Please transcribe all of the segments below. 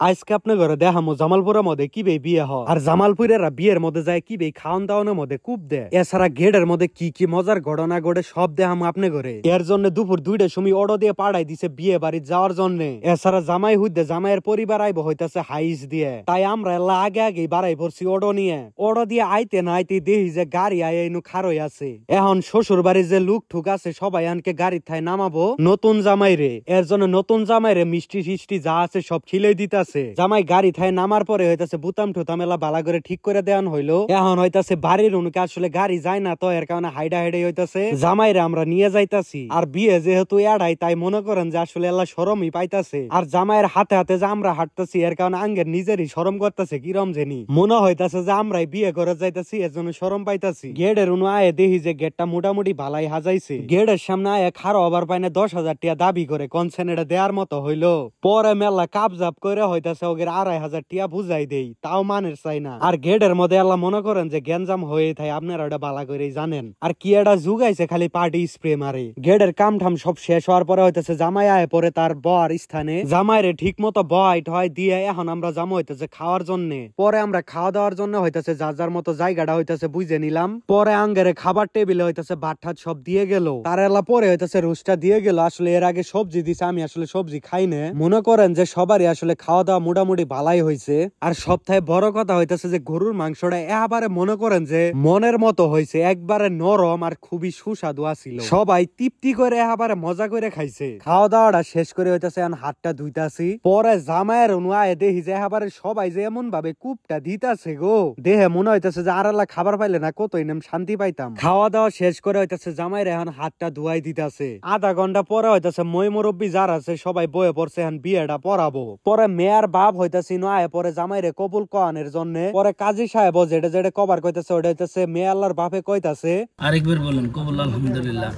আজকে আপনি ঘরে দেখামো জামালপুরের মধ্যে কি বিয়ে হয় আর জামালপুরেরা বিয়ের মধ্যে যায় কি খাওয়ান দাওয়ানোর মধ্যে কূপ দেয়। এছাড়া গেটের মধ্যে কি কি মজার ঘটনা ঘটে সব দেখামো আপনি ঘরে। এর জন্য দুপুর 2টার সময় অর্ডার দিয়ে পাঠাই দিছে বিয়ে বাড়ি যাওয়ার জন্য। এছাড়া জামাই হুদ্দে জামাইয়ের পরিবার আইব হইতাছে হাইস দিয়ে, তাই আমরা এলা আগে আগে বাড়াই পড়ছি অর্ডার নিয়ে। অর্ডার দিয়ে আইতে না আইতে দেখি যে গাড়ি আইনু খারই আছে। এখন শ্বশুর বাড়ির যে লুক ঠুক আছে সবাই আনকে গাড়ি থাই নামাবো নতুন জামাই রে। এর জন্য নতুন জামাই রে মিষ্টি ফিষ্টি যা আছে সব খিলে দিতে জামাই গাড়ি থাই নামার পরে হইতাছে বুতাম টুতাম এলা বালা করে ঠিক করে দেওয়ান হইলো। এখন হইতাছে বাড়ির উনকে আসলে গাড়ি যায় না, তো এর কারণে হাইডা হাইডাই হইতাছে জামাইরে আমরা নিয়ে যাইতাছি। আর বিয়ে যেহেতু এড়াই তাই মনে করেন যে আসলে এলা শরমই পাইতাছে। আর জামাইয়ের হাতে হাতে যে আমরা হাঁটতাছি এর কারণে আঙ্গের নিজেরই শরম করতেছে কিরম জেনি মনে হইতাছে যে আমরাই বিয়ে করে যাইতাছি, এর জন্য শরম পাইতাছি। গেটের উনু আয়ে দেখি যে গেটটা মোটামুটি ভালাই হাজাইছে। গেটের সামনে আয়ে খারো আবার পাইনে 10,000 টাকা দাবি করে কনসেন এটা দেওয়ার মতো হইলো। পরে মেলা কাবজাব করে হইতাছে ওগের 2,500 টাকা বুঝাই দেই, তাও মানের চাই না। আর গেটের মধ্যে আল্লাহ মনে করেন যে গ্যাঞ্জাম হয়ে থাকে, আপনারা ওটা বালা করেই জানেন। আর কি এটা জুগাইছে খালি পার্টি স্প্রে মারে। গেটের কাম ঠাম সব শেষ হওয়ার পরে হইতেছে জামাই আয় পরে তার বর স্থানে জামাইরে ঠিক মতো বয় ঠয় দিয়ে এখন আমরা জামা হইতেছে খাওয়ার জন্য। পরে আমরা খাওয়া দাওয়ার জন্য হইতেছে যার যার মতো জায়গাটা হইতেছে বুঝে নিলাম। পরে আঙ্গেরে খাবার টেবিলে হইতেছে ভাত ঠাত সব দিয়ে গেল। তার এলা পরে হইতেছে রোস্টটা দিয়ে গেল। আসলে এর আগে সবজি দিছে, আমি আসলে সবজি খাই না। মনে করেন যে সবারই আসলে খাওয়া দাওয়া মোটামুটি ভালাই হয়েছে। আর সবথেকে বড় কথা হইতেছে যে গরুর মাংসটা এবারে মনে করেন যে মনের মতো হয়েছে, একবারে নরম আর খুবই সুস্বাদু আছিল। সবাই তৃপ্তি করে এবারে মজা করে খাইছে। খাওয়া দাওয়াটা শেষ করে হইতেছে হাতটা ধুইতাছি। পরে জামাইয়ের অনুয়ায় দেখি যে এবারে সবাই যে এমন ভাবে কূপটা দিতাছে গো, দেহে মনে হইতেছে যে আর খাবার পাইলে না কতই নাম শান্তি পাইতাম। খাওয়া দাওয়া শেষ করে হইতেছে জামাইয়ের এখন হাতটা ধুয়াই দিতাছে। আধা ঘন্টা পরে হইতেছে মই মুরব্বী যারা আছে সবাই বয়ে পড়ছে এখন বিয়েটা পড়াবো। পরে মেয়ের বাপ হইতেছি নয় পরে জামাইরে কবুল কওয়ানোর জন্য। পরে কাজী সাহেব যেটা যেটা কবার কইতাছে ওটা হইতেছে মেয়ে আল্লাহর বাপে কইতাছে। আরেকবার বলুন কবুল আলহামদুলিল্লাহ।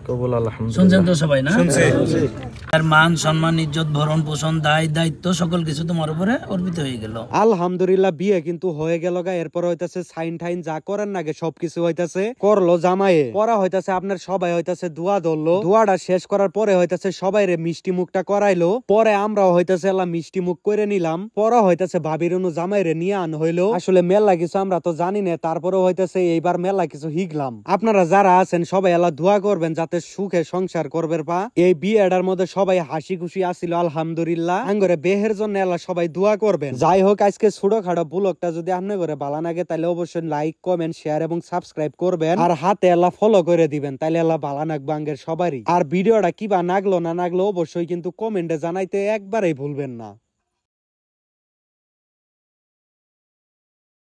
কবুল আলহামদুলিল্লাহ। শুনছেন তো সবাই না? আর মান সম্মান ইজ্জত ভরণ পোষণ দায় দায়িত্ব সকল কিছু তোমার উপরে অর্পিত হয়ে গেল। আলহামদুলিল্লাহ বিয়ে কিন্তু হয়ে গেল গা। এরপর হইতাছে সাইন টাইন যা করেন নাকি সবকিছু হইতাছে করলো জামাইয়ে। পরে হইতাছে আপনার সবাই হইতাছে দোয়া ধরলো। দোয়াটা শেষ করার পরে হইতাছে সবাই রে মিষ্টি মুখটা করাইলো। পরে আমরাও হইতাছে এলা মিষ্টি মুখ করে নিলাম। পরে হইতাছে ভাবির অনু জামাইরে নিয়ে আন হইলো। আসলে মেলা কিছু আমরা তো জানি না, তারপরে হইতাছে এইবার মেলা কিছু শিখলাম। আপনারা যারা আছেন সবাই এলা দোয়া করবেন যাতে সুখে সংসার করবেন। পা এই বিয়েটার মধ্যে সবাই হাসি খুশি আসিল আলহামদুলিল্লাহ। আঙ্গরে বেহের জন্য এলা সবাই দোয়া করবেন। যাই হোক আজকে ছোটখাটো ব্লগটা যদি আপনার ঘরে ভালো লাগে তাহলে অবশ্যই লাইক কমেন্ট শেয়ার এবং সাবস্ক্রাইব করবেন। আর হাতে এলা ফলো করে দিবেন, তাইলে এলা ভালো লাগবে আঙ্গের সবারই। আর ভিডিওটা কিবা নাগলো না নাগলো অবশ্যই কিন্তু কমেন্টে জানাইতে একবারেই ভুলবেন না।